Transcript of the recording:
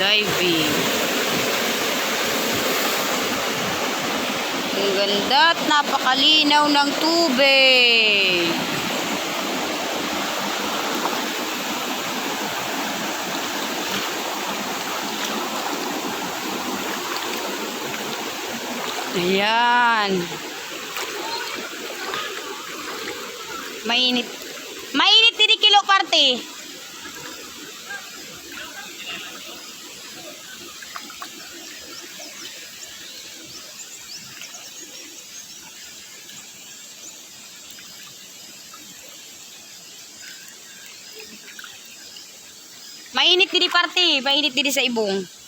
diving. Ang ganda at napakalinaw ng tubig. Ayan. Mainit. Mainit din kilo parte. Mainit din parte. Mainit din sa ibong.